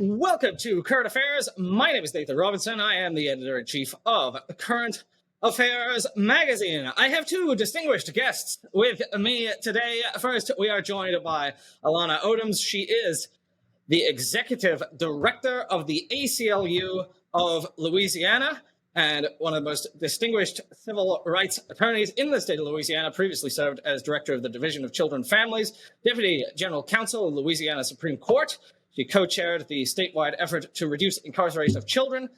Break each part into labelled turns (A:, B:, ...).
A: Welcome to Current Affairs. My name is Nathan Robinson. I am the editor-in-chief of Current Affairs magazine. I have two distinguished guests with me today. First, we are joined by Alanah Odoms. She is the executive director of the ACLU of Louisiana and one of the most distinguished civil rights attorneys in the state of Louisiana. Previously served as director of the Division of Children and Families, deputy general counsel of Louisiana Supreme Court. She co-chaired the statewide effort to reduce incarceration of children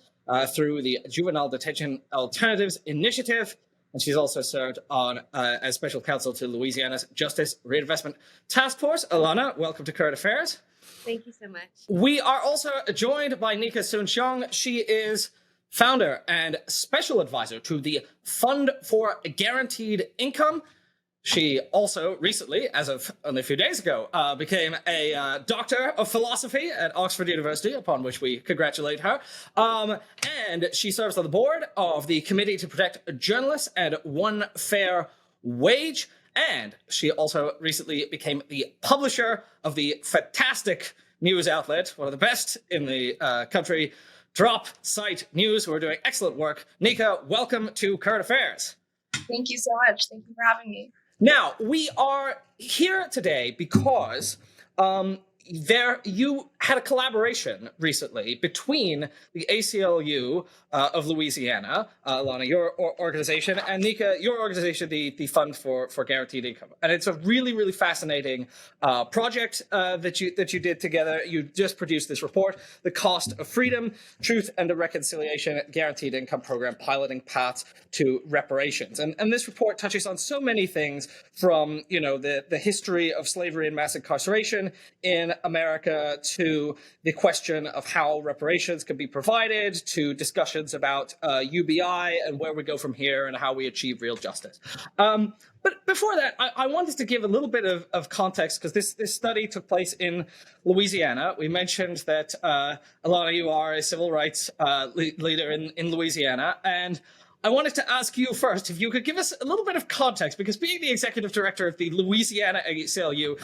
A: through the Juvenile Detention Alternatives Initiative. And she's also served on as special counsel to Louisiana's Justice Reinvestment Task Force. Alanah, welcome to Current Affairs.
B: Thank you so much.
A: We are also joined by Nika Soon-Shiong. She is founder and special advisor to the Fund for Guaranteed Income. She also recently, as of only a few days ago, became a doctor of philosophy at Oxford University, upon which we congratulate her. And she serves on the board of the Committee to Protect Journalists and One Fair Wage. And she also recently became the publisher of the fantastic news outlet, one of the best in the country, Drop Site News, who are doing excellent work. Nika, welcome to Current Affairs.
C: Thank you so much. Thank you for having me.
A: Now, we are here today because you had a collaboration recently between the ACLU of Louisiana, Alanah, your organization, and Nika, your organization, the Fund for Guaranteed Income. And it's a really, really fascinating project that you did together. You just produced this report, The Cost of Freedom, Truth and the Reconciliation Guaranteed Income Program, Piloting Paths to Reparations. And this report touches on so many things from, the history of slavery and mass incarceration in America to the question of how reparations can be provided, to discussions about UBI and where we go from here and how we achieve real justice. But before that, I wanted to give a little bit of context, because this study took place in Louisiana. We mentioned that, Alanah, you are a civil rights leader in Louisiana. And I wanted to ask you first if you could give us a little bit of context, because being the executive director of the Louisiana ACLU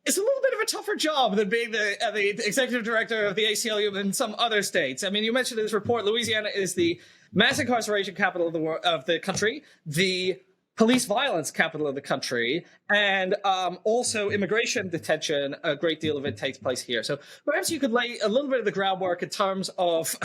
A: is a little bit of a tougher job than being the executive director of the ACLU in some other states. I mean, you mentioned in this report, Louisiana is the mass incarceration capital of the country, the police violence capital of the country, and also immigration detention. A great deal of it takes place here. So perhaps you could lay a little bit of the groundwork in terms of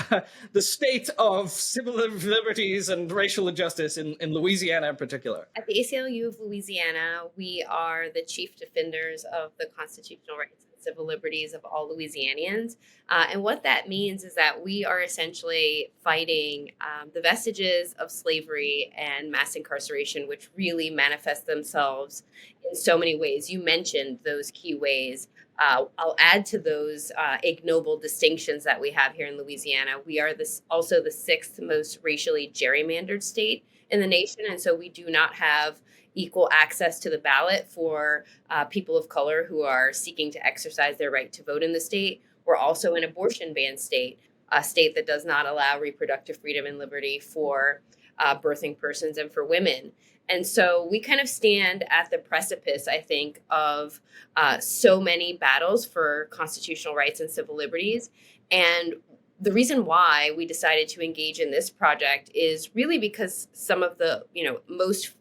A: the state of civil liberties and racial injustice in Louisiana in particular.
B: At the ACLU of Louisiana, we are the chief defenders of the constitutional rights and civil liberties of all Louisianians. And what that means is that we are essentially fighting the vestiges of slavery and mass incarceration, which really manifest themselves in so many ways. You mentioned those key ways. I'll add to those ignoble distinctions that we have here in Louisiana. We are also the sixth most racially gerrymandered state in the nation. And so we do not have equal access to the ballot for people of color who are seeking to exercise their right to vote in the state. We're also an abortion ban state, a state that does not allow reproductive freedom and liberty for birthing persons and for women. And so we kind of stand at the precipice, I think, of so many battles for constitutional rights and civil liberties. And the reason why we decided to engage in this project is really because some of the, most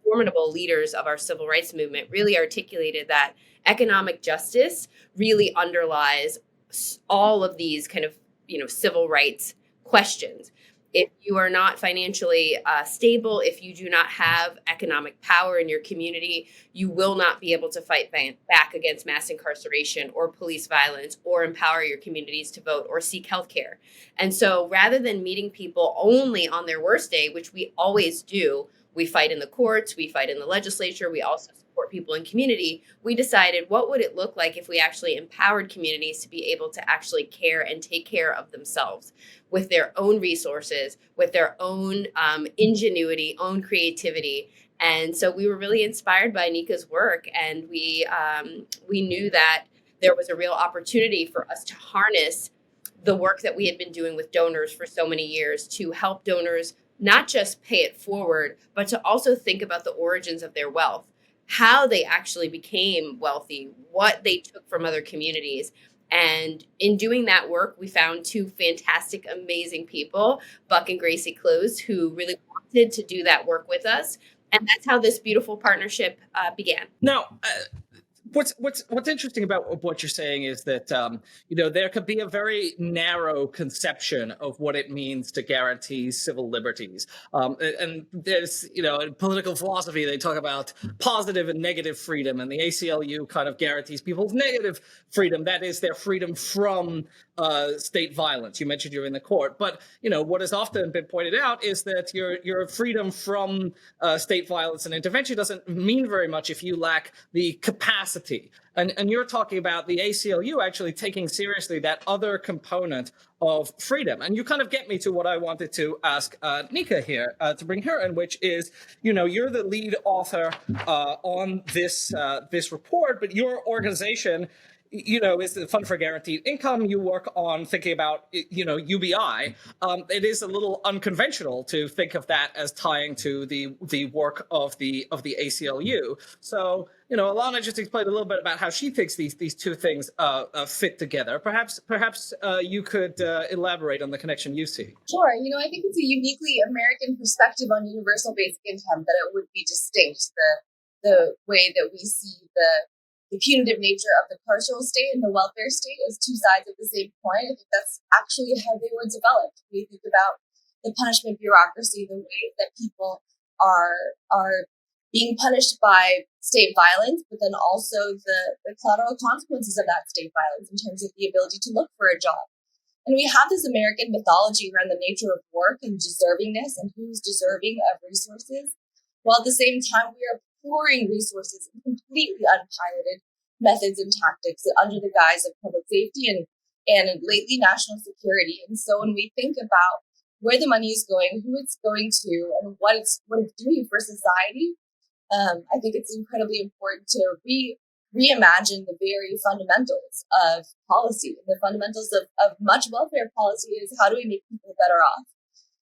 B: formidable leaders of our civil rights movement really articulated that economic justice really underlies all of these kind of, civil rights questions. If you are not financially stable, if you do not have economic power in your community, you will not be able to fight back against mass incarceration or police violence or empower your communities to vote or seek health care. And so rather than meeting people only on their worst day, which we always do, we fight in the courts, we fight in the legislature, we also support people in community, we decided what would it look like if we actually empowered communities to be able to actually care and take care of themselves with their own resources, with their own ingenuity, own creativity. And so we were really inspired by Nika's work, and we knew that there was a real opportunity for us to harness the work that we had been doing with donors for so many years to help donors not just pay it forward, but to also think about the origins of their wealth, how they actually became wealthy, what they took from other communities, And in doing that work, we found two fantastic, amazing people, Buck and Gracie Close, who really wanted to do that work with us. And that's how this beautiful partnership began.
A: Now, what's interesting about what you're saying is that there could be a very narrow conception of what it means to guarantee civil liberties, and there's in political philosophy they talk about positive and negative freedom, and the ACLU kind of guarantees people's negative freedom, that is their freedom from state violence. You mentioned you're in the court, but what has often been pointed out is that your freedom from state violence and intervention doesn't mean very much if you lack the capacity. And you're talking about the ACLU actually taking seriously that other component of freedom. And you kind of get me to what I wanted to ask Nika here, to bring her in, which is, you're the lead author on this report, but your organization is the Fund for Guaranteed Income. You work on thinking about, UBI. It is a little unconventional to think of that as tying to the work of the ACLU. So, Alanah just explained a little bit about how she thinks these two things fit together. Perhaps you could elaborate on the connection you see.
C: Sure. I think it's a uniquely American perspective on universal basic income that it would be distinct, the way that we see the punitive nature of the carceral state and the welfare state as two sides of the same coin. I think that's actually how they were developed. We think about the punishment bureaucracy, the way that people are being punished by state violence, but then also the collateral consequences of that state violence in terms of the ability to look for a job. And we have this American mythology around the nature of work and deservingness and who's deserving of resources, while at the same time we are pouring resources in completely unpiloted methods and tactics under the guise of public safety and lately national security. And so when we think about where the money is going, who it's going to, and what it's doing for society, I think it's incredibly important to reimagine the very fundamentals of policy. The fundamentals of much welfare policy is how do we make people better off?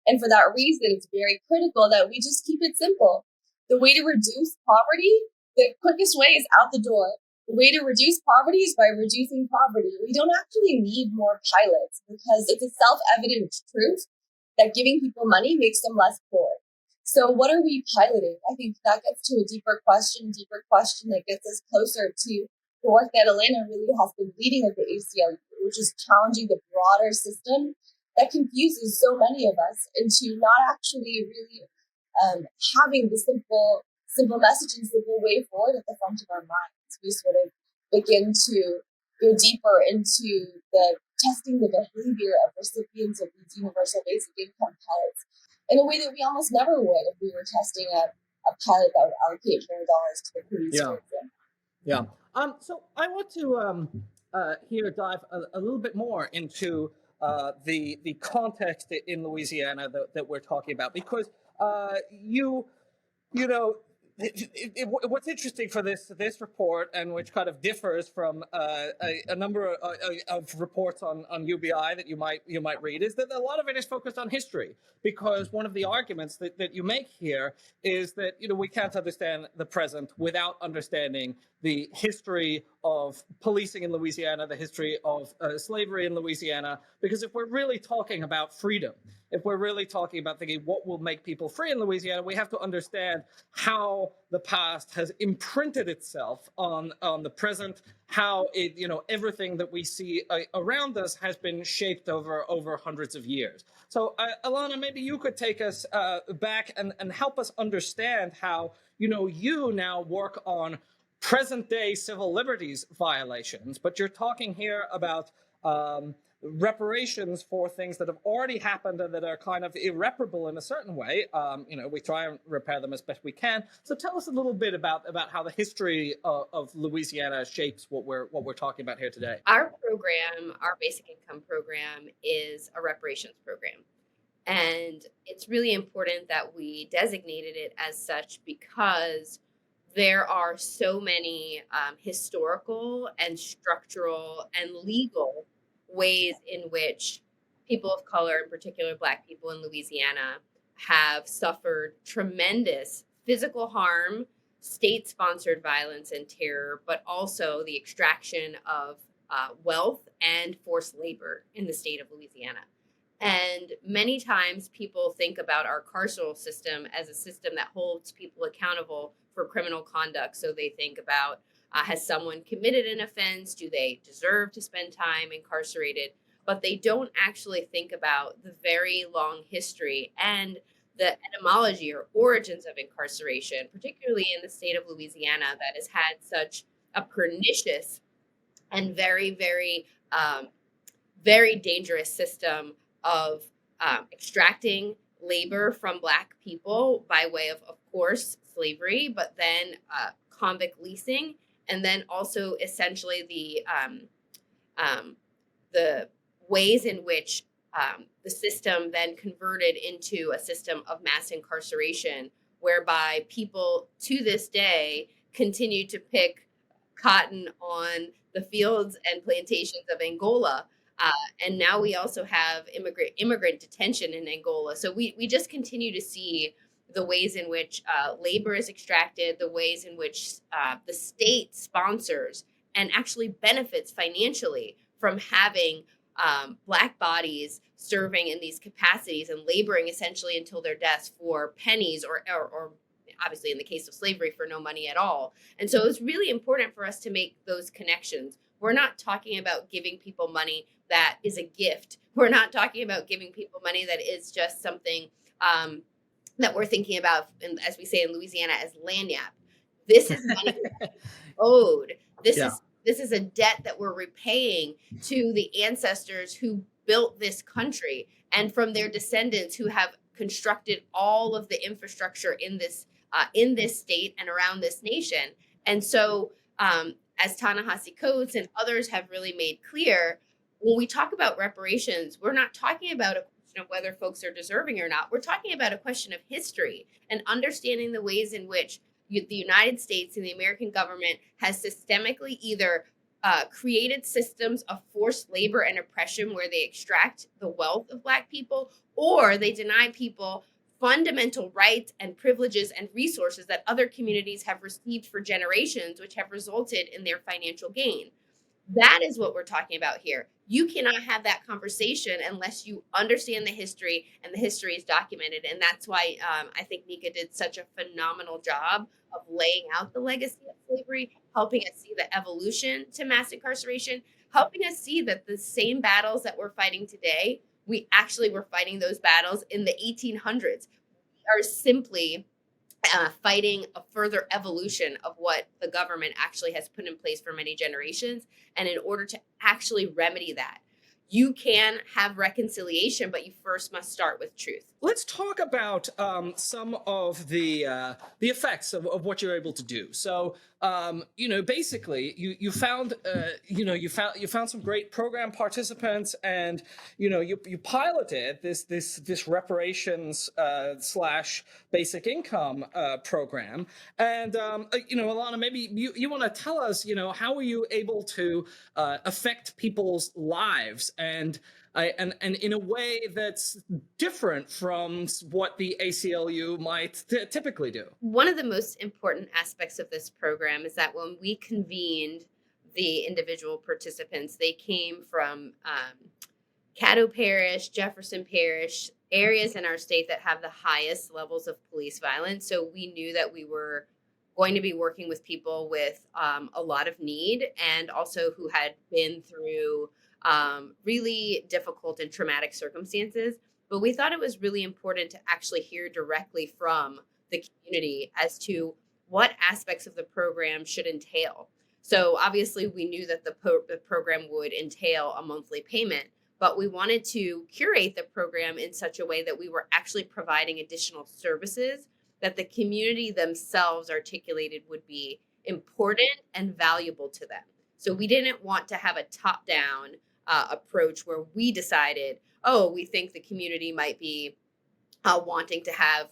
C: And for that reason, it's very critical that we just keep it simple. The way to reduce poverty, the quickest way is out the door. The way to reduce poverty is by reducing poverty. We don't actually need more pilots because it's a self-evident truth that giving people money makes them less poor. So what are we piloting? I think that gets to a deeper question that gets us closer to the work that Alanah really has been leading at the ACLU, which is challenging the broader system that confuses so many of us into not actually really having the simple message and simple way forward at the front of our minds. We sort of begin to go deeper into the testing the behavior of recipients of these universal basic income pilots in a way that we almost never would if we were testing a pilot that would allocate $1 million to the police.
A: Yeah. So I want to here dive a little bit more into the context in Louisiana that we're talking about, because what's interesting for this report, and which kind of differs from a number of reports on UBI that you might read, is that a lot of it is focused on history, because one of the arguments that you make here is that we can't understand the present without understanding the history of policing in Louisiana, the history of slavery in Louisiana, because if we're really talking about freedom, if we're really talking about thinking what will make people free in Louisiana, we have to understand how the past has imprinted itself on the present, how it, everything that we see around us has been shaped over hundreds of years. So, Alanah, maybe you could take us back and help us understand how, you now work on present day civil liberties violations, but you're talking here about reparations for things that have already happened and that are kind of irreparable in a certain way. We try and repair them as best we can. So tell us a little bit about how the history of Louisiana shapes what we're talking about here today.
B: Our program, our basic income program, is a reparations program. And it's really important that we designated it as such because there are so many historical and structural and legal ways in which people of color, in particular Black people in Louisiana, have suffered tremendous physical harm, state-sponsored violence and terror, but also the extraction of wealth and forced labor in the state of Louisiana. And many times people think about our carceral system as a system that holds people accountable for criminal conduct. So they think about, has someone committed an offense? Do they deserve to spend time incarcerated? But they don't actually think about the very long history and the etymology or origins of incarceration, particularly in the state of Louisiana that has had such a pernicious and very, very dangerous system of extracting labor from Black people by way of course, slavery, but then convict leasing, and then also essentially the ways in which the system then converted into a system of mass incarceration, whereby people to this day continue to pick cotton on the fields and plantations of Angola. And now we also have immigrant detention in Angola. So we just continue to see the ways in which labor is extracted, the ways in which the state sponsors and actually benefits financially from having Black bodies serving in these capacities and laboring essentially until their deaths for pennies or obviously in the case of slavery for no money at all. And so it's really important for us to make those connections. We're not talking about giving people money that is a gift. We're not talking about giving people money that is just something that we're thinking about, as we say in Louisiana, as lagniappe. This is money owed. This is a debt that we're repaying to the ancestors who built this country and from their descendants who have constructed all of the infrastructure in this state and around this nation. And so, as Ta-Nehisi Coates and others have really made clear, when we talk about reparations, we're not talking about a question of whether folks are deserving or not. We're talking about a question of history and understanding the ways in which the United States and the American government has systemically either created systems of forced labor and oppression where they extract the wealth of Black people, or they deny people fundamental rights and privileges and resources that other communities have received for generations, which have resulted in their financial gain. That is what we're talking about here. You cannot have that conversation unless you understand the history and the history is documented. And that's why I think Nika did such a phenomenal job of laying out the legacy of slavery, helping us see the evolution to mass incarceration, helping us see that the same battles that we're fighting today, we actually were fighting those battles in the 1800s. We are simply fighting a further evolution of what the government actually has put in place for many generations. And in order to actually remedy that, you can have reconciliation, but you first must start with truth.
A: Let's talk about some of the effects of what you're able to do. So, basically, you found some great program participants, and you piloted this reparations slash basic income program. And Alanah, maybe you want to tell us, how were you able to affect people's lives and in a way that's different from what the ACLU might typically do.
B: One of the most important aspects of this program is that when we convened the individual participants, they came from Caddo Parish, Jefferson Parish, areas in our state that have the highest levels of police violence. So we knew that we were going to be working with people with a lot of need and also who had been through really difficult and traumatic circumstances. But we thought it was really important to actually hear directly from the community as to what aspects of the program should entail. So obviously we knew that the program would entail a monthly payment, but we wanted to curate the program in such a way that we were actually providing additional services that the community themselves articulated would be important and valuable to them. So we didn't want to have a top-down approach where we decided, we think the community might be wanting to have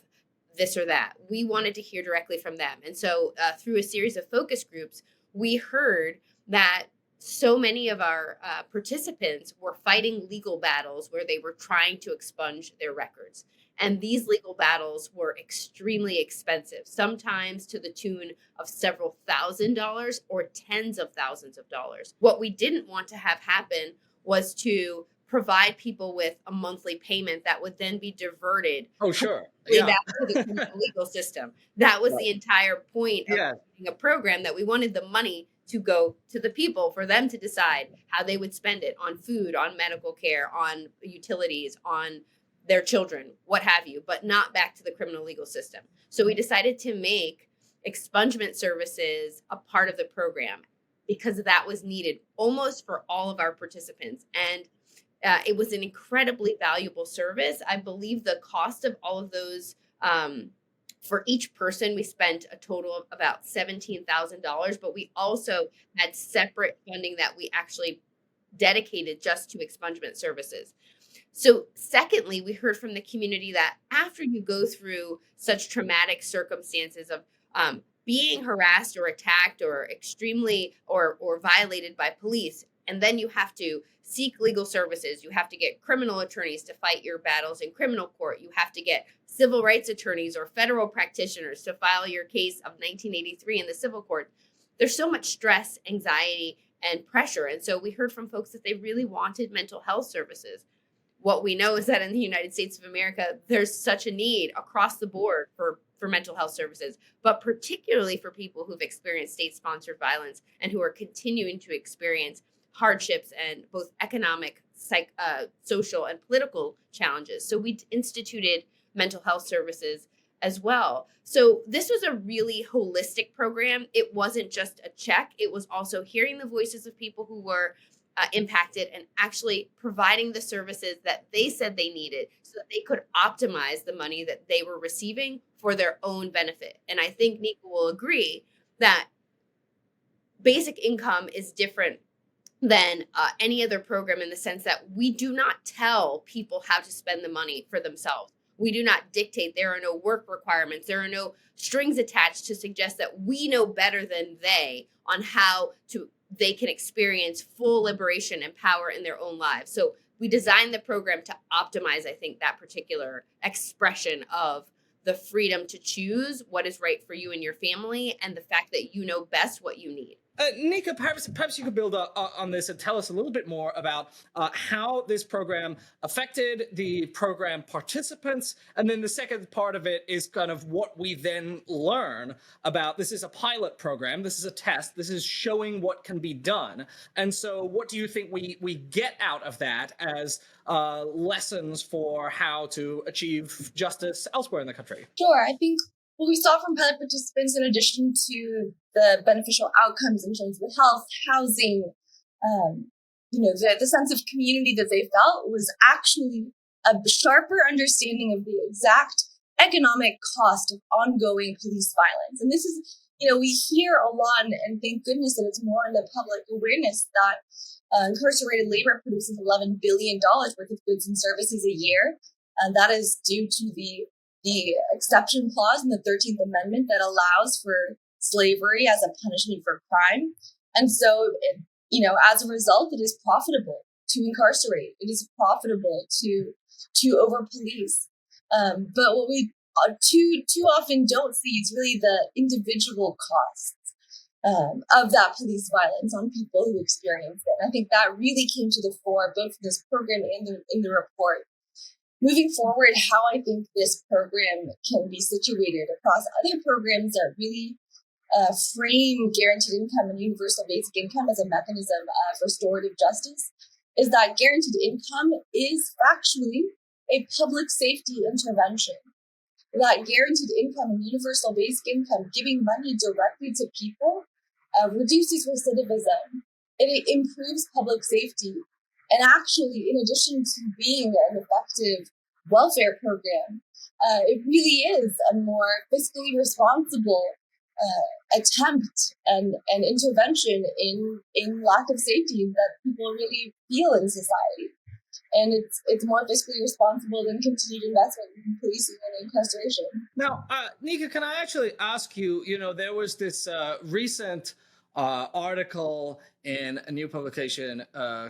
B: this or that. We wanted to hear directly from them. And so through a series of focus groups, we heard that so many of our participants were fighting legal battles where they were trying to expunge their records. And these legal battles were extremely expensive, sometimes to the tune of several $1,000s or tens of thousands of dollars. What we didn't want to have happen was to provide people with a monthly payment that would then be diverted
A: Oh, sure.
B: back
A: Yeah.
B: to the criminal legal system. That was the entire point of
A: Yeah.
B: a program, that we wanted the money to go to the people for them to decide how they would spend it on food, on medical care, on utilities, on their children, what have you, but not back to the criminal legal system. So we decided to make expungement services a part of the program because that was needed almost for all of our participants. And it was an incredibly valuable service. I believe the cost of all of those, for each person, we spent a total of about $17,000, but we also had separate funding that we actually dedicated just to expungement services. So, secondly, we heard from the community that after you go through such traumatic circumstances of being harassed or attacked or extremely or violated by police, and then you have to seek legal services, you have to get criminal attorneys to fight your battles in criminal court, you have to get civil rights attorneys or federal practitioners to file your case of 1983 in the civil court. There's so much stress, anxiety, and pressure. And so we heard from folks that they really wanted mental health services. What we know is that in the United States of America, there's such a need across the board for mental health services, but particularly for people who've experienced state-sponsored violence and who are continuing to experience hardships and both economic, social, and political challenges. So we instituted mental health services as well. So this was a really holistic program. It wasn't just a check. It was also hearing the voices of people who were impacted and actually providing the services that they said they needed so that they could optimize the money that they were receiving for their own benefit. And I think Nika will agree that basic income is different than any other program in the sense that we do not tell people how to spend the money for themselves. We do not dictate. There are no work requirements. There are no strings attached to suggest that we know better than they on how they can experience full liberation and power in their own lives. So we designed the program to optimize, I think, that particular expression of the freedom to choose what is right for you and your family, and the fact that you know best what you need.
A: Nika, perhaps you could build on this and tell us a little bit more about how this program affected the program participants. And then the second part of it is kind of what we then learn about. This is a pilot program. This is a test. This is showing what can be done. And so what do you think we get out of that as lessons for how to achieve justice elsewhere in the country?
C: Sure. I think what we saw from pilot participants, in addition to the beneficial outcomes in terms of health, housing, the sense of community that they felt, was actually a sharper understanding of the exact economic cost of ongoing police violence. And this is, we hear a lot, and thank goodness that it's more in the public awareness, that incarcerated labor produces $11 billion worth of goods and services a year. And that is due to the exception clause in the 13th Amendment that allows for slavery as a punishment for crime. And so, as a result, it is profitable to incarcerate. It is profitable to over-police. But what we too often don't see is really the individual costs of that police violence on people who experience it. And I think that really came to the fore, both in this program and in the report. Moving forward, how I think this program can be situated across other programs that really frame guaranteed income and universal basic income as a mechanism of restorative justice is that guaranteed income is factually a public safety intervention. That guaranteed income and universal basic income, giving money directly to people, reduces recidivism. It improves public safety. And actually, in addition to being an effective welfare program, it really is a more fiscally responsible attempt and intervention in lack of safety that people really feel in society. And it's more fiscally responsible than continued investment in policing and incarceration.
A: Now, Nika, can I actually ask you, there was this recent article in a new publication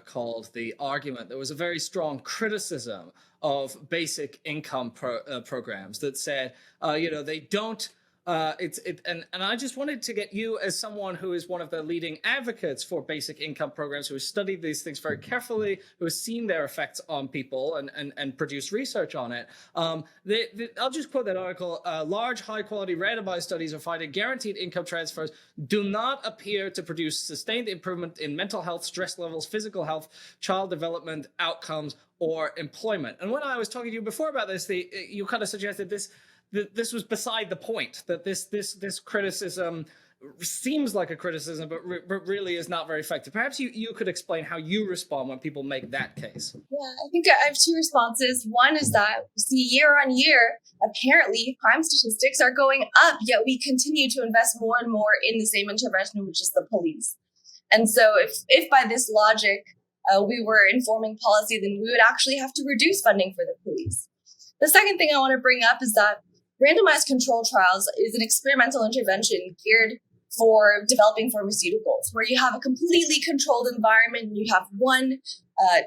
A: called The Argument. There was a very strong criticism of basic income programs that said, they don't. And I just wanted to get you, as someone who is one of the leading advocates for basic income programs, who has studied these things very carefully, who has seen their effects on people and produced research on it. I'll just quote that article. Large, high-quality randomized studies are finding guaranteed income transfers do not appear to produce sustained improvement in mental health, stress levels, physical health, child development outcomes, or employment. And when I was talking to you before about this, you kind of suggested this was beside the point, that this criticism seems like a criticism, but really is not very effective. Perhaps you could explain how you respond when people make that case.
C: Yeah, I think I have two responses. One is that we see year on year, apparently crime statistics are going up, yet we continue to invest more and more in the same intervention, which is the police. And so if by this logic we were informing policy, then we would actually have to reduce funding for the police. The second thing I want to bring up is that randomized control trials is an experimental intervention geared for developing pharmaceuticals, where you have a completely controlled environment and you have one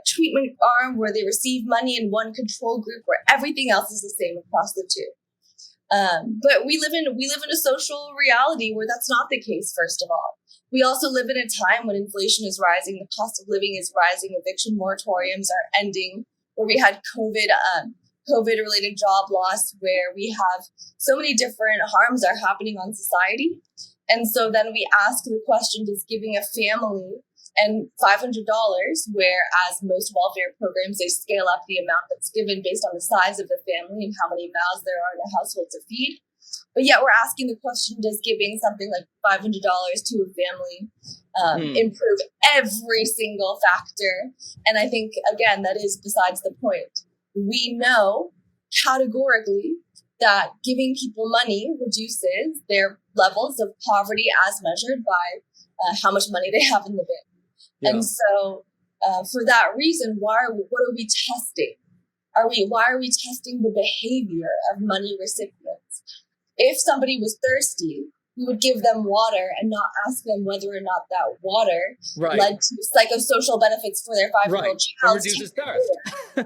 C: treatment arm where they receive money and one control group where everything else is the same across the two. But we live in a social reality where that's not the case, first of all. We also live in a time when inflation is rising, the cost of living is rising, eviction moratoriums are ending, where we had COVID-related job loss, where we have so many different harms are happening on society. And so then we ask the question, does giving a family and $500, whereas most welfare programs, they scale up the amount that's given based on the size of the family and how many mouths there are in a household to feed. But yet we're asking the question, does giving something like $500 to a family improve every single factor? And I think, again, that is besides the point. We know categorically that giving people money reduces their levels of poverty as measured by how much money they have in the bank. Yeah. And so for that reason, what are we testing? Why are we testing the behavior of money recipients? If somebody was thirsty, we would give them water and not ask them whether or not that water led to psychosocial benefits for their 5-year-old child.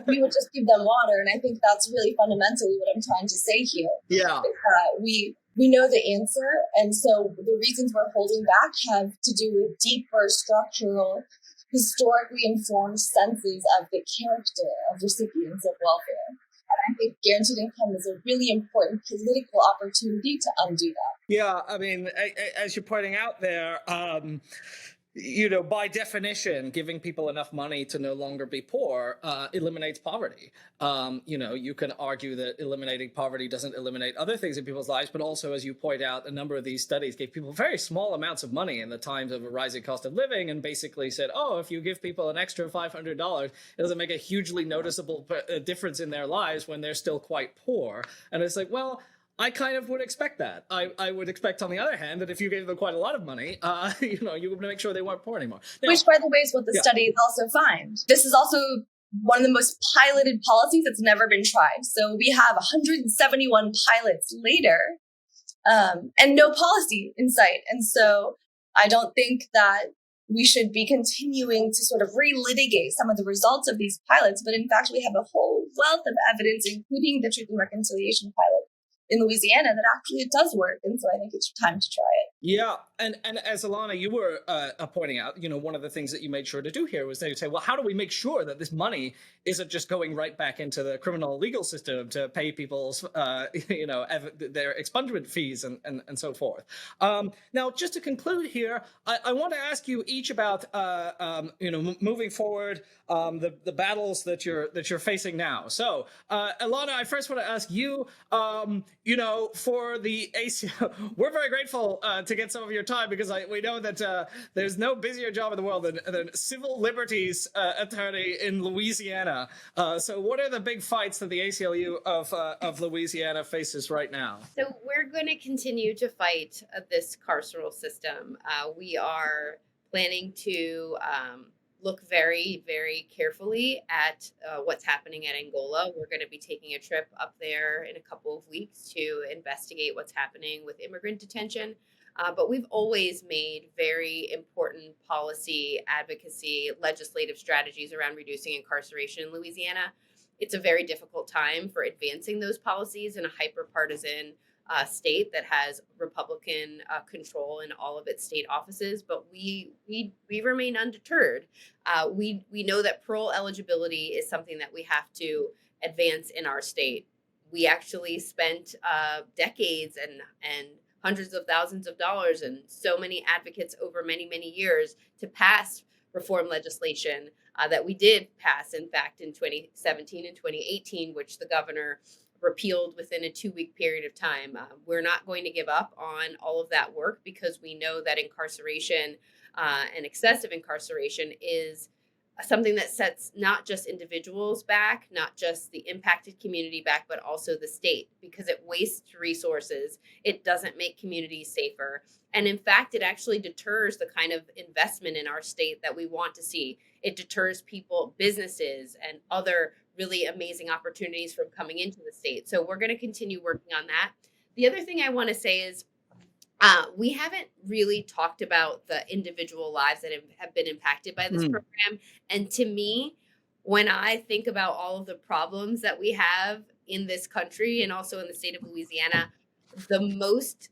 C: We would just give them water. And I think that's really fundamentally what I'm trying to say here. Yeah. We know the answer. And so the reasons we're holding back have to do with deeper structural, historically informed senses of the character of recipients of welfare. And I think guaranteed income is a really important political opportunity to undo that.
A: Yeah, I mean, as you're pointing out there, by definition, giving people enough money to no longer be poor eliminates poverty. You can argue that eliminating poverty doesn't eliminate other things in people's lives, but also, as you point out, a number of these studies gave people very small amounts of money in the times of a rising cost of living and basically said, if you give people an extra $500, it doesn't make a hugely noticeable difference in their lives when they're still quite poor. And it's like, well, I kind of would expect that. I would expect, on the other hand, that if you gave them quite a lot of money, you would make sure they weren't poor anymore. Now,
C: which, by the way, is what the studies also find. This is also one of the most piloted policies that's never been tried. So we have 171 pilots later and no policy in sight. And so I don't think that we should be continuing to sort of relitigate some of the results of these pilots. But in fact, we have a whole wealth of evidence, including the Truth and Reconciliation pilot in Louisiana, that actually it does work. And so I think it's time to try it.
A: Yeah. And as Alanah, you were pointing out, one of the things that you made sure to do here was to say, well, how do we make sure that this money isn't just going right back into the criminal legal system to pay people's, their expungement fees and so forth. Now, just to conclude here, I want to ask you each about, moving forward, the battles that you're facing now. So, Alanah, I first want to ask you, for the ACLU, we're very grateful to get some of your time, because we know that there's no busier job in the world than civil liberties attorney in Louisiana. So what are the big fights that the ACLU of Louisiana faces right now?
B: So we're going to continue to fight this carceral system. We are planning to look very, very carefully at what's happening at Angola. We're going to be taking a trip up there in a couple of weeks to investigate what's happening with immigrant detention. But we've always made very important policy, advocacy, legislative strategies around reducing incarceration in Louisiana. It's a very difficult time for advancing those policies in a hyper-partisan state that has Republican control in all of its state offices, but we remain undeterred. We know that parole eligibility is something that we have to advance in our state. We actually spent decades and hundreds of thousands of dollars and so many advocates over many years to pass reform legislation that we did pass, in fact, in 2017 and 2018, which the governor repealed within a 2-week period of time. We're not going to give up on all of that work because we know that incarceration and excessive incarceration is something that sets not just individuals back, not just the impacted community back, but also the state, because it wastes resources. It doesn't make communities safer. And in fact, it actually deters the kind of investment in our state that we want to see. It deters people, businesses, and other really amazing opportunities from coming into the state. So we're going to continue working on that. The other thing I want to say is we haven't really talked about the individual lives that have been impacted by this program. And to me, when I think about all of the problems that we have in this country and also in the state of Louisiana, the most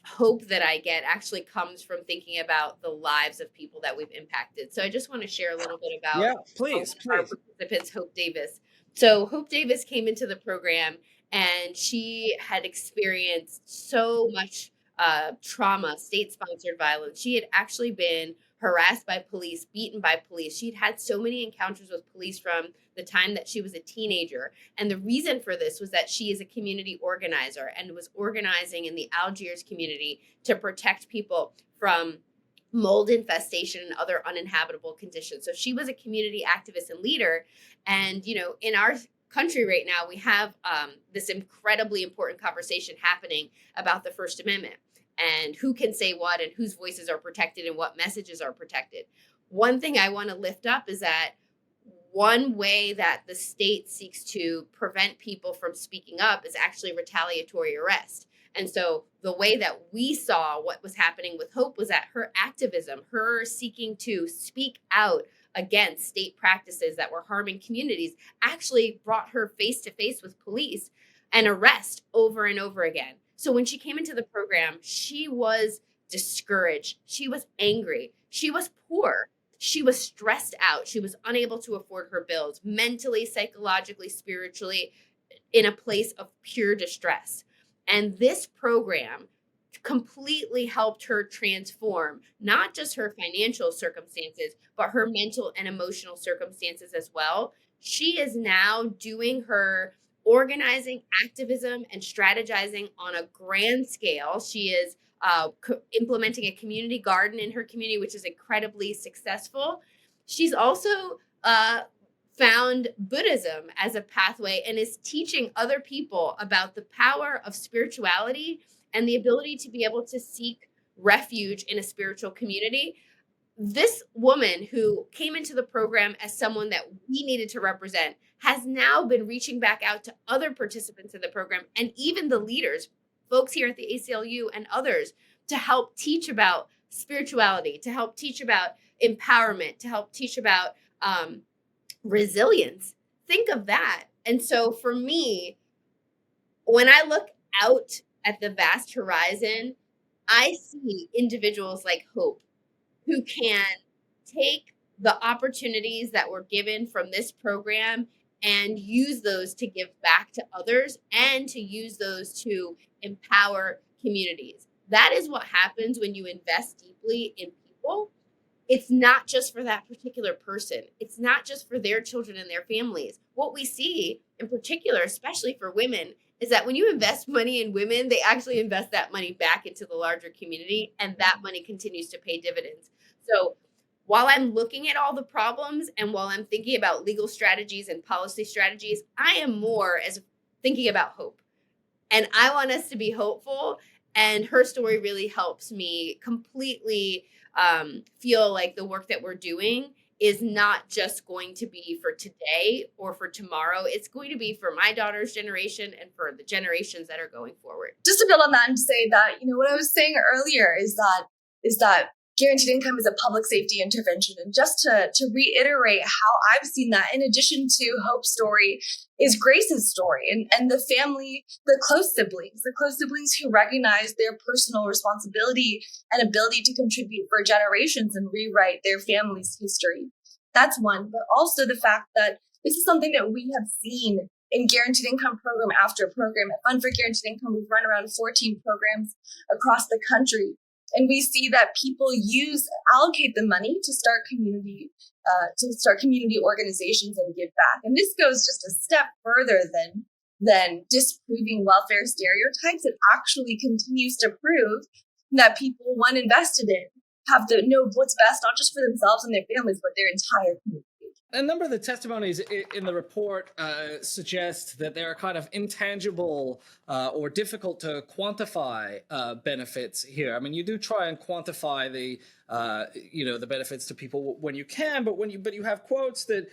B: hope that I get actually comes from thinking about the lives of people that we've impacted. So I just want to share a little bit about
A: please.
B: our participants, Hope Davis. So Hope Davis came into the program and she had experienced so much trauma, state-sponsored violence. She had actually been harassed by police, beaten by police. She'd had so many encounters with police from the time that she was a teenager. And the reason for this was that she is a community organizer and was organizing in the Algiers community to protect people from mold infestation and other uninhabitable conditions. So she was a community activist and leader. And, you know, in our country right now, we have this incredibly important conversation happening about the First Amendment and who can say what and whose voices are protected and what messages are protected. One thing I want to lift up is that one way that the state seeks to prevent people from speaking up is actually retaliatory arrest. And so the way that we saw what was happening with Hope was that her activism, her seeking to speak out against state practices that were harming communities, actually brought her face to face with police and arrest over and over again. So when she came into the program, she was discouraged. She was angry. She was poor. She was stressed out. She was unable to afford her bills, mentally, psychologically, spiritually, in a place of pure distress. And this program completely helped her transform not just her financial circumstances, but her mental and emotional circumstances as well. She is now doing her organizing, activism, and strategizing on a grand scale. She is implementing a community garden in her community, which is incredibly successful. She's also found Buddhism as a pathway and is teaching other people about the power of spirituality and the ability to be able to seek refuge in a spiritual community. This woman who came into the program as someone that we needed to represent has now been reaching back out to other participants in the program and even the leaders, folks here at the ACLU and others, to help teach about spirituality, to help teach about empowerment, to help teach about resilience. Think of that. And so for me, when I look out at the vast horizon, I see individuals like Hope who can take the opportunities that were given from this program and use those to give back to others and to use those to empower communities. That is what happens when you invest deeply in people. It's not just for that particular person. It's not just for their children and their families. What we see in particular, especially for women, is that when you invest money in women, they actually invest that money back into the larger community, and that money continues to pay dividends. So while I'm looking at all the problems and while I'm thinking about legal strategies and policy strategies, I am more as thinking about hope. And I want us to be hopeful. And her story really helps me completely feel like the work that we're doing is not just going to be for today or for tomorrow. It's going to be for my daughter's generation and for the generations that are going forward.
C: Just to build on that and say that, what I was saying earlier is that guaranteed income is a public safety intervention. And just to reiterate how I've seen that, in addition to Hope's story, is Grace's story and the family, the close siblings who recognize their personal responsibility and ability to contribute for generations and rewrite their family's history. That's one, but also the fact that this is something that we have seen in guaranteed income program after program. At Fund for Guaranteed Income, we've run around 14 programs across the country. And we see that people allocate the money to start community organizations and give back. And this goes just a step further than disproving welfare stereotypes. It actually continues to prove that people, when invested in, have to know what's best, not just for themselves and their families, but their entire community.
A: A number of the testimonies in the report suggest that there are kind of intangible or difficult to quantify benefits here. I mean, you do try and quantify the the benefits to people when you can, but you have quotes that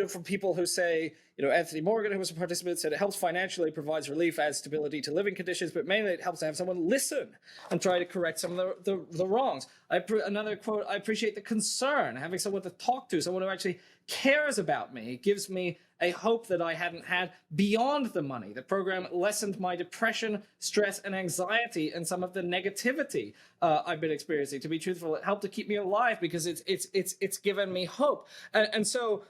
A: from people who say, Anthony Morgan, who was a participant, said it helps financially, provides relief, adds stability to living conditions, but mainly it helps to have someone listen and try to correct some of the wrongs. Another quote, I appreciate the concern, having someone to talk to, someone who actually cares about me, gives me a hope that I hadn't had beyond the money. The program lessened my depression, stress, and anxiety, and some of the negativity I've been experiencing. To be truthful, it helped to keep me alive because it's given me hope. And so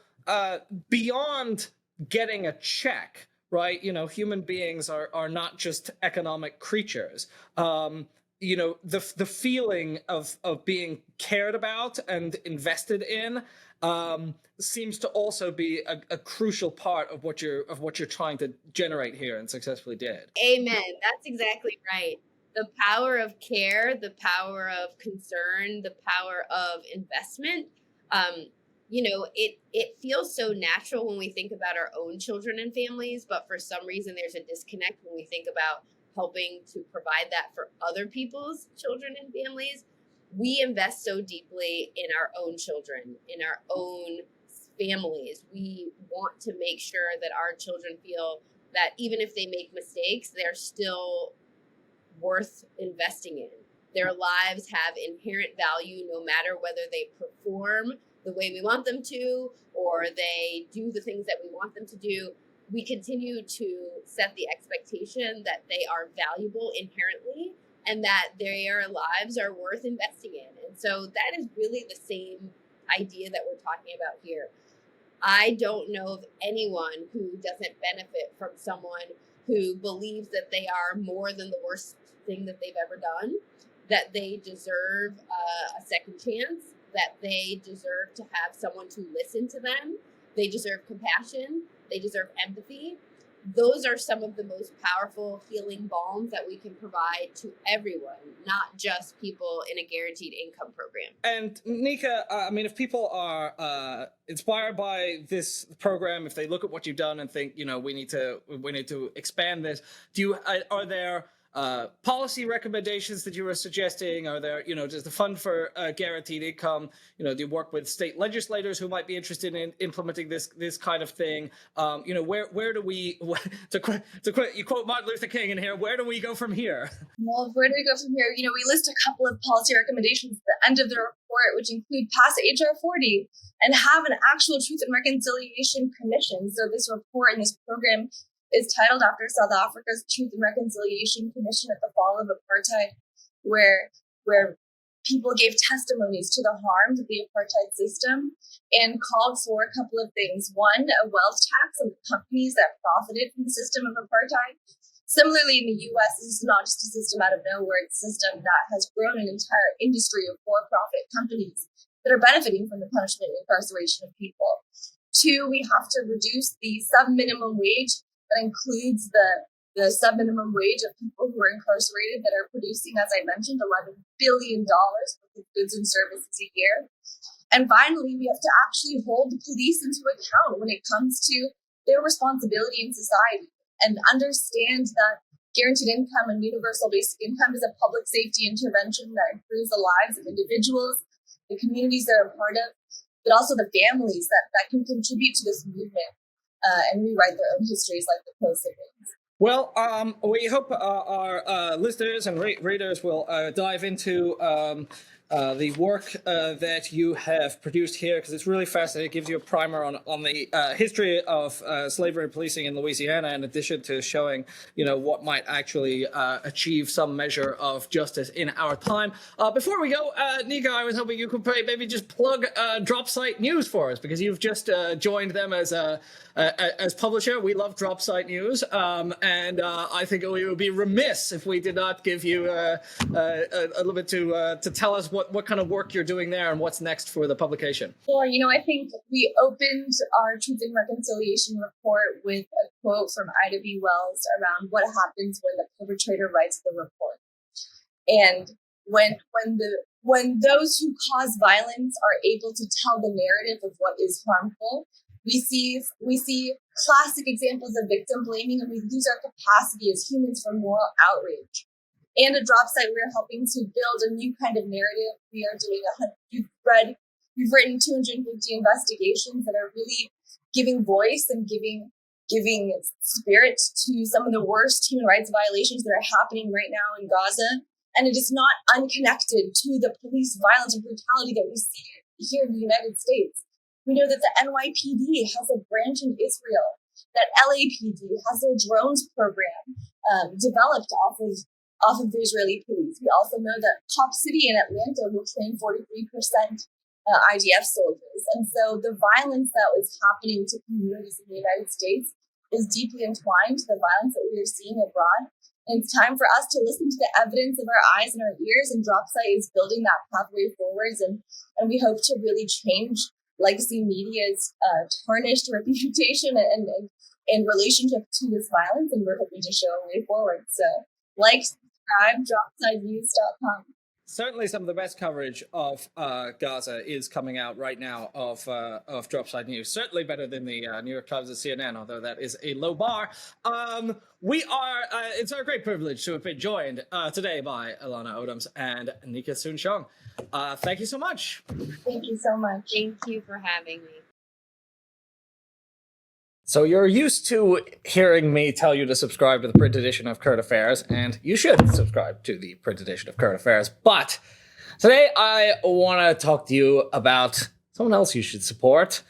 A: beyond getting a check, right? Human beings are not just economic creatures. The feeling of being cared about and invested in seems to also be a crucial part of what you're trying to generate here and successfully did.
B: Amen. That's exactly right. The power of care, the power of concern, the power of investment. It feels so natural when we think about our own children and families, but for some reason there's a disconnect when we think about helping to provide that for other people's children and families. We invest so deeply in our own children, in our own families. We want to make sure that our children feel that even if they make mistakes, they're still worth investing in. Their lives have inherent value no matter whether they perform the way we want them to or they do the things that we want them to do. We continue to set the expectation that they are valuable inherently and that their lives are worth investing in. And so that is really the same idea that we're talking about here. I don't know of anyone who doesn't benefit from someone who believes that they are more than the worst thing that they've ever done, that they deserve a second chance, that they deserve to have someone to listen to them, they deserve compassion, they deserve empathy. Those are some of the most powerful healing balms that we can provide to everyone, not just people in a guaranteed income program.
A: And Nika, if people are inspired by this program, if they look at what you've done and think, we need to expand this, are there policy recommendations that you were suggesting? Are there, does the Fund for Guaranteed Income, do you work with state legislators who might be interested in implementing this kind of thing? Where do we, to quote, you quote Martin Luther King in here, where do we go from here?
C: Well, where do we go from here? We list a couple of policy recommendations at the end of the report, which include pass HR 40 and have an actual Truth and Reconciliation Commission. So this report and this program is titled after South Africa's Truth and Reconciliation Commission at the fall of apartheid, where people gave testimonies to the harms of the apartheid system and called for a couple of things. One, a wealth tax on the companies that profited from the system of apartheid. Similarly, in the U.S., this is not just a system out of nowhere. It's a system that has grown an entire industry of for-profit companies that are benefiting from the punishment and incarceration of people. Two, we have to reduce the sub-minimum wage. That includes the sub-minimum wage of people who are incarcerated that are producing, as I mentioned, $11 billion worth of goods and services a year. And finally, we have to actually hold the police into account when it comes to their responsibility in society and understand that guaranteed income and universal basic income is a public safety intervention that improves the lives of individuals, the communities they're a part of, but also the families that can contribute to this movement and rewrite their own histories like the co-siblings.
A: Well, we hope our listeners and readers will dive into the work that you have produced here, because it's really fascinating. It gives you a primer on the history of slavery and policing in Louisiana, in addition to showing, what might actually achieve some measure of justice in our time. Before we go, Nika, I was hoping you could maybe just plug Drop Site News for us, because you've just joined them as publisher. We love Drop Site News, and I think we would be remiss if we did not give you a little bit to tell us what kind of work you're doing there and what's next for the publication.
C: Sure. I think we opened our Truth and Reconciliation report with a quote from Ida B. Wells around what happens when the perpetrator writes the report. And when those who cause violence are able to tell the narrative of what is harmful, we see classic examples of victim blaming, and we lose our capacity as humans for moral outrage. And at Drop Site, we're helping to build a new kind of narrative. We are doing we've written 250 investigations that are really giving voice and giving spirit to some of the worst human rights violations that are happening right now in Gaza. And it is not unconnected to the police violence and brutality that we see here in the United States. We know that the NYPD has a branch in Israel, that LAPD has their drones program developed off of the Israeli police. We also know that Cop City in Atlanta will train 43% IDF soldiers. And so the violence that was happening to communities in the United States is deeply entwined to the violence that we are seeing abroad. And it's time for us to listen to the evidence of our eyes and our ears, and Drop Site is building that pathway forwards. And we hope to really change legacy media's tarnished reputation and relationship to this violence, and we're hoping to show a way forward. So subscribe, dropsitenews.com.
A: Certainly some of the best coverage of Gaza is coming out right now of Drop Site News. Certainly better than the New York Times and CNN, although that is a low bar. It's our great privilege to have been joined today by Alanah Odoms and Nika Soon-Shiong. Thank you so much.
C: Thank you so much.
B: Thank you for having me.
A: So you're used to hearing me tell you to subscribe to the print edition of Current Affairs, and you should subscribe to the print edition of Current Affairs. But today I want to talk to you about someone else you should support,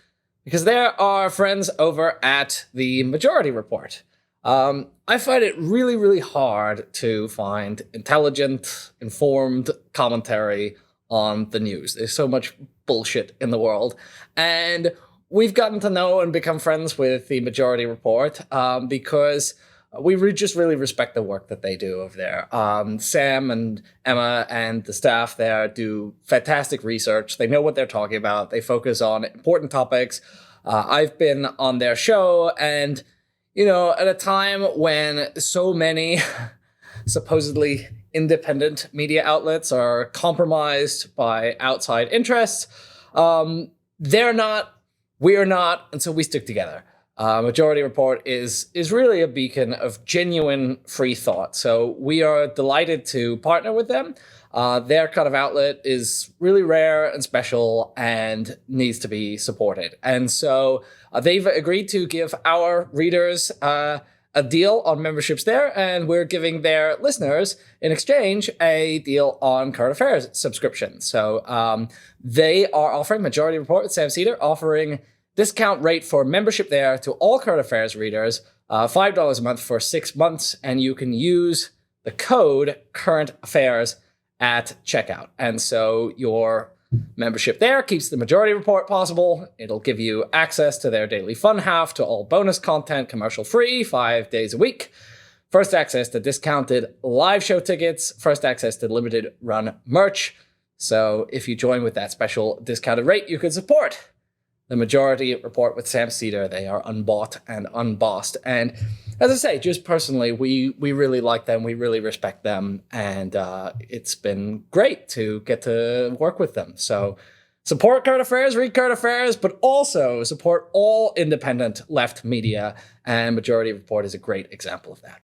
A: because there are friends over at the Majority Report. I find it really, really hard to find intelligent, informed commentary on the news. There's so much bullshit in the world. And we've gotten to know and become friends with the Majority Report because we just really respect the work that they do over there. Sam and Emma and the staff there do fantastic research. They know what they're talking about. They focus on important topics. I've been on their show, and, at a time when so many supposedly independent media outlets are compromised by outside interests, they're not. We're not, and so we stick together. Majority Report is really a beacon of genuine free thought. So we are delighted to partner with them. Their kind of outlet is really rare and special and needs to be supported. And so they've agreed to give our readers a deal on memberships there, and we're giving their listeners, in exchange, a deal on Current Affairs subscription. So they are offering, Majority Report with Sam Cedar, offering discount rate for membership there to all Current Affairs readers, $5 a month for 6 months, and you can use the code Current Affairs at checkout. And so your membership there keeps the Majority Report possible. It'll give you access to their daily fun half, to all bonus content, commercial free, 5 days a week. First access to discounted live show tickets, first access to limited run merch. So if you join with that special discounted rate, you can support the Majority Report with Sam Cedar. They are unbought and unbossed. And as I say, just personally, we really like them. We really respect them. And it's been great to get to work with them. So support Current Affairs, read Current Affairs, but also support all independent left media. And Majority Report is a great example of that.